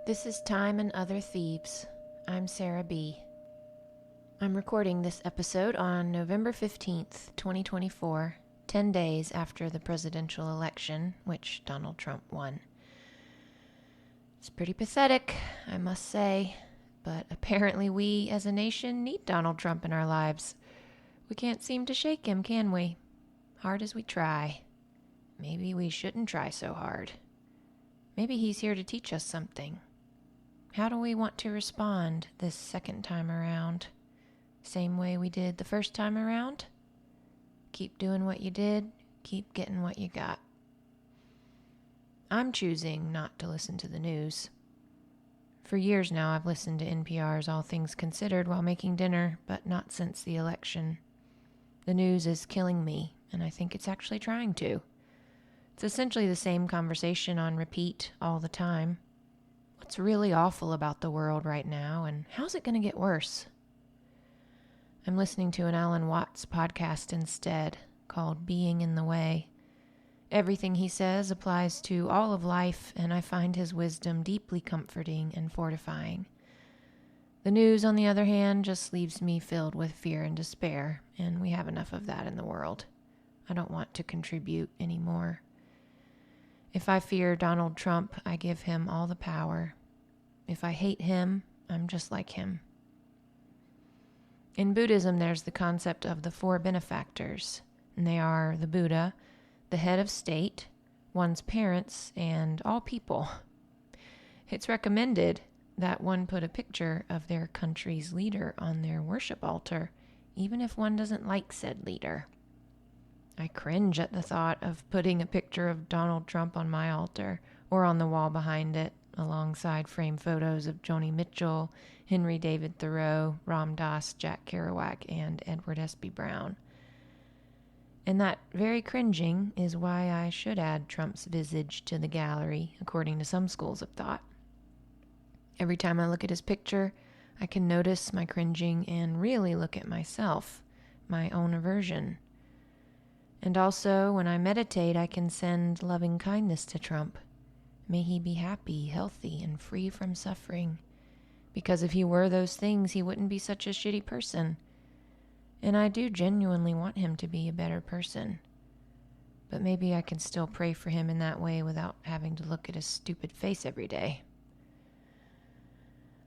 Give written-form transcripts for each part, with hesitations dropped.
This is Time and Other Thieves. I'm Sarah B. I'm recording this episode on November 15th, 2024, 10 days after the presidential election, which Donald Trump won. It's pretty pathetic, I must say, but apparently we as a nation need Donald Trump in our lives. We can't seem to shake him, can we? Hard as we try. Maybe we shouldn't try so hard. Maybe he's here to teach us something. How do we want to respond this second time around? Same way we did the first time around? Keep doing what you did, keep getting what you got. I'm choosing not to listen to the news. For years now, I've listened to NPR's All Things Considered while making dinner, but not since the election. The news is killing me, and I think it's actually trying to. It's essentially the same conversation on repeat all the time. What's really awful about the world right now, and how's it going to get worse? I'm listening to an Alan Watts podcast instead, called Being in the Way. Everything he says applies to all of life, and I find his wisdom deeply comforting and fortifying. The news, on the other hand, just leaves me filled with fear and despair, and we have enough of that in the world. I don't want to contribute anymore. If I fear Donald Trump, I give him all the power. If I hate him, I'm just like him. In Buddhism, there's the concept of the four benefactors, and they are the Buddha, the head of state, one's parents, and all people. It's recommended that one put a picture of their country's leader on their worship altar, even if one doesn't like said leader. I cringe at the thought of putting a picture of Donald Trump on my altar or on the wall behind it, alongside framed photos of Joni Mitchell, Henry David Thoreau, Ram Dass, Jack Kerouac, and Edward S.B. Brown. And that very cringing is why I should add Trump's visage to the gallery, according to some schools of thought. Every time I look at his picture, I can notice my cringing and really look at myself, my own aversion. And also, when I meditate, I can send loving kindness to Trump. May he be happy, healthy, and free from suffering. Because if he were those things, he wouldn't be such a shitty person. And I do genuinely want him to be a better person. But maybe I can still pray for him in that way without having to look at his stupid face every day.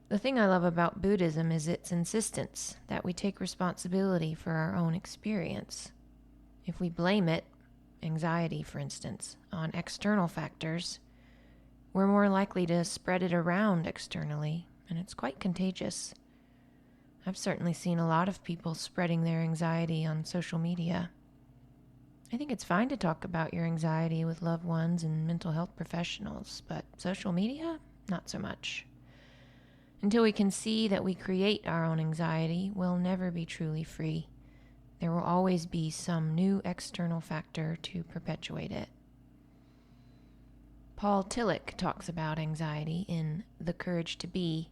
The thing I love about Buddhism is its insistence that we take responsibility for our own experience. If we blame it, anxiety for instance, on external factors, we're more likely to spread it around externally, and it's quite contagious. I've certainly seen a lot of people spreading their anxiety on social media. I think it's fine to talk about your anxiety with loved ones and mental health professionals, but social media, not so much. Until we can see that we create our own anxiety, we'll never be truly free. There will always be some new external factor to perpetuate it. Paul Tillich talks about anxiety in The Courage to Be,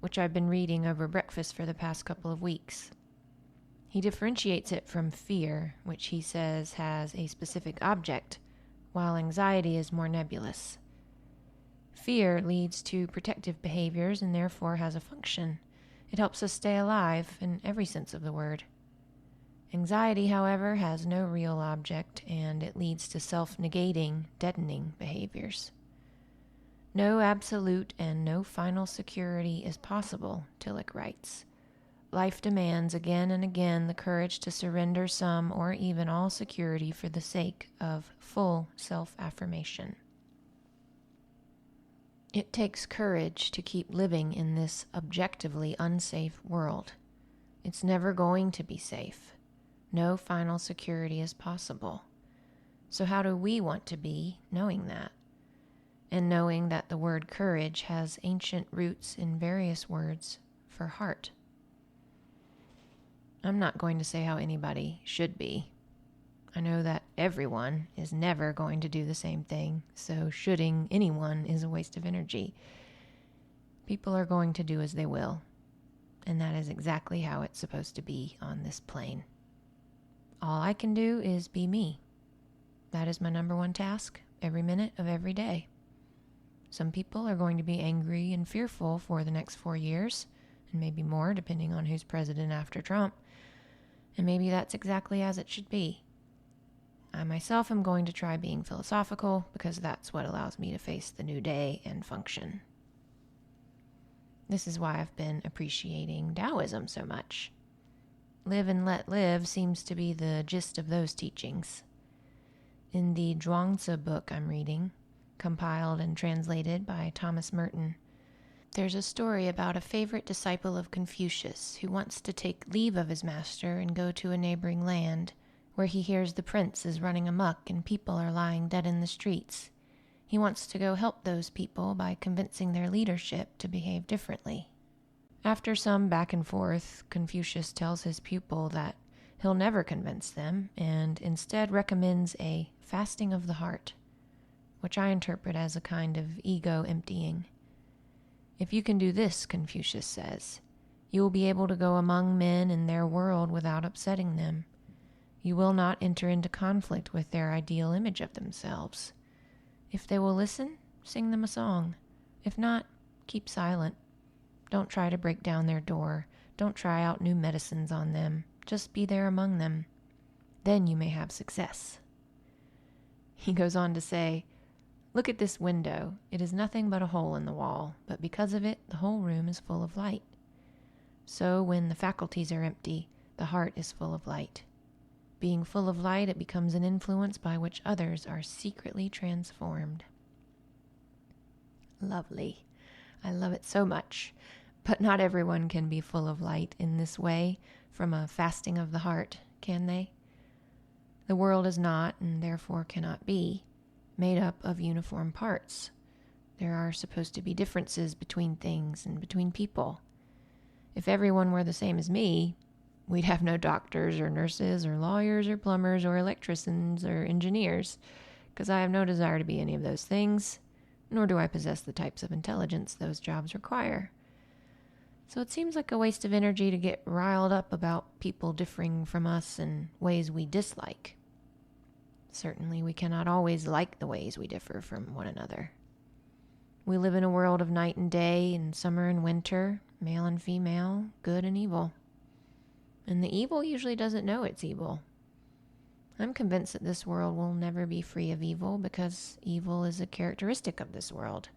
which I've been reading over breakfast for the past couple of weeks. He differentiates it from fear, which he says has a specific object, while anxiety is more nebulous. Fear leads to protective behaviors and therefore has a function. It helps us stay alive in every sense of the word. Anxiety, however, has no real object, and it leads to self-negating, deadening behaviors. No absolute and no final security is possible, Tillich writes. Life demands again and again the courage to surrender some or even all security for the sake of full self-affirmation. It takes courage to keep living in this objectively unsafe world. It's never going to be safe. No final security is possible. So how do we want to be knowing that? And knowing that the word courage has ancient roots in various words for heart. I'm not going to say how anybody should be. I know that everyone is never going to do the same thing, so shoulding anyone is a waste of energy. People are going to do as they will, and that is exactly how it's supposed to be on this plane. All I can do is be me. That is my number one task every minute of every day. Some people are going to be angry and fearful for the next 4 years, and maybe more, depending on who's president after Trump. And maybe that's exactly as it should be. I myself am going to try being philosophical because that's what allows me to face the new day and function. This is why I've been appreciating Taoism so much. Live and let live seems to be the gist of those teachings. In the Chuang Tzu book I'm reading, compiled and translated by Thomas Merton, there's a story about a favorite disciple of Confucius who wants to take leave of his master and go to a neighboring land where he hears the prince is running amok and people are lying dead in the streets. He wants to go help those people by convincing their leadership to behave differently. After some back and forth, Confucius tells his pupil that he'll never convince them and instead recommends a fasting of the heart, which I interpret as a kind of ego emptying. If you can do this, Confucius says, you will be able to go among men in their world without upsetting them. You will not enter into conflict with their ideal image of themselves. If they will listen, sing them a song. If not, keep silent. Don't try to break down their door. Don't try out new medicines on them. Just be there among them. Then you may have success. He goes on to say, look at this window. It is nothing but a hole in the wall, but because of it, the whole room is full of light. So when the faculties are empty, the heart is full of light. Being full of light, it becomes an influence by which others are secretly transformed. Lovely. I love it so much. But not everyone can be full of light in this way from a fasting of the heart, can they? The world is not, and therefore cannot be, made up of uniform parts. There are supposed to be differences between things and between people. If everyone were the same as me, we'd have no doctors or nurses or lawyers or plumbers or electricians or engineers, because I have no desire to be any of those things, nor do I possess the types of intelligence those jobs require. So it seems like a waste of energy to get riled up about people differing from us in ways we dislike. Certainly we cannot always like the ways we differ from one another. We live in a world of night and day, and summer and winter, male and female, good and evil. And the evil usually doesn't know it's evil. I'm convinced that this world will never be free of evil because evil is a characteristic of this world,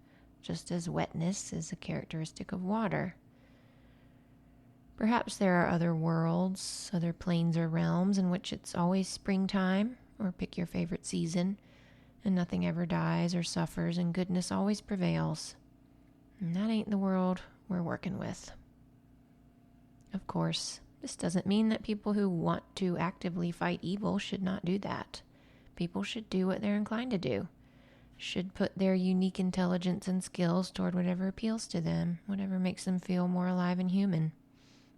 just as wetness is a characteristic of water. Perhaps there are other worlds, other planes or realms in which it's always springtime, or pick your favorite season, and nothing ever dies or suffers, and goodness always prevails. And that ain't the world we're working with. Of course, this doesn't mean that people who want to actively fight evil should not do that. People should do what they're inclined to do, should put their unique intelligence and skills toward whatever appeals to them, whatever makes them feel more alive and human.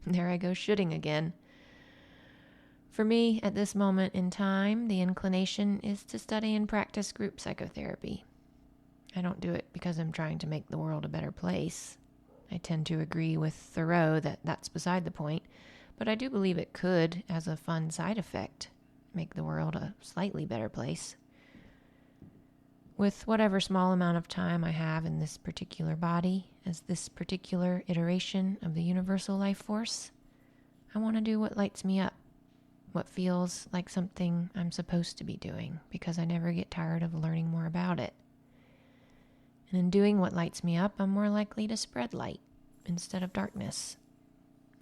There I go shooting again. For me, at this moment in time, the inclination is to study and practice group psychotherapy. I don't do it because I'm trying to make the world a better place. I tend to agree with Thoreau that that's beside the point, but I do believe it could, as a fun side effect, make the world a slightly better place. With whatever small amount of time I have in this particular body, as this particular iteration of the universal life force, I want to do what lights me up, what feels like something I'm supposed to be doing, because I never get tired of learning more about it. And in doing what lights me up, I'm more likely to spread light instead of darkness.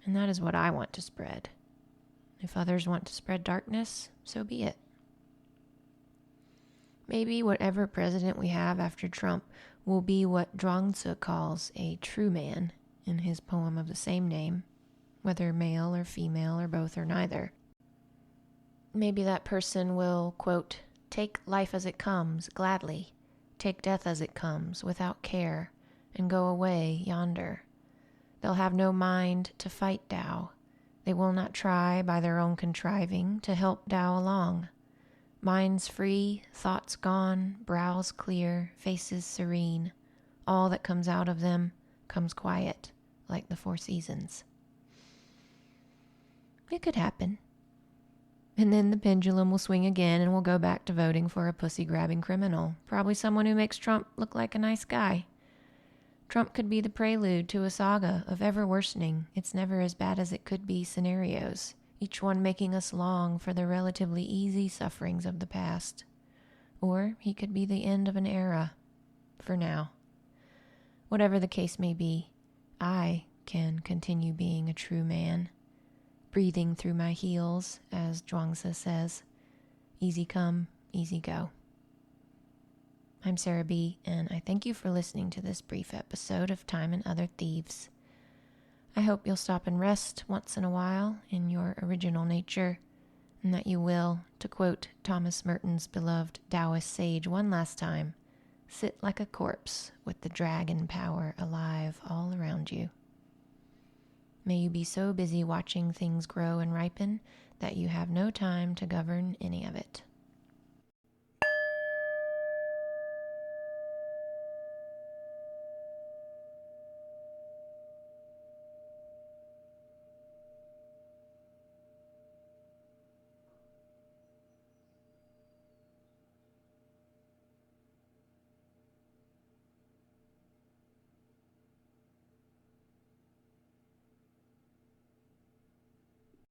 And that is what I want to spread. If others want to spread darkness, so be it. Maybe whatever president we have after Trump will be what Chuang Tzu calls a true man in his poem of the same name, whether male or female or both or neither. Maybe that person will, quote, take life as it comes gladly, take death as it comes without care, and go away yonder. They'll have no mind to fight Tao. They will not try by their own contriving to help Tao along. Minds free, thoughts gone, brows clear, faces serene. All that comes out of them comes quiet, like the four seasons. It could happen. And then the pendulum will swing again and we'll go back to voting for a pussy-grabbing criminal. Probably someone who makes Trump look like a nice guy. Trump could be the prelude to a saga of ever-worsening, it's never as bad as it could be scenarios, each one making us long for the relatively easy sufferings of the past. Or he could be the end of an era, for now. Whatever the case may be, I can continue being a true man, breathing through my heels, as Chuang Tzu says. Easy come, easy go. I'm Sarah B., and I thank you for listening to this brief episode of Time and Other Thieves. I hope you'll stop and rest once in a while in your original nature, and that you will, to quote Thomas Merton's beloved Taoist sage one last time, sit like a corpse with the dragon power alive all around you. May you be so busy watching things grow and ripen that you have no time to govern any of it.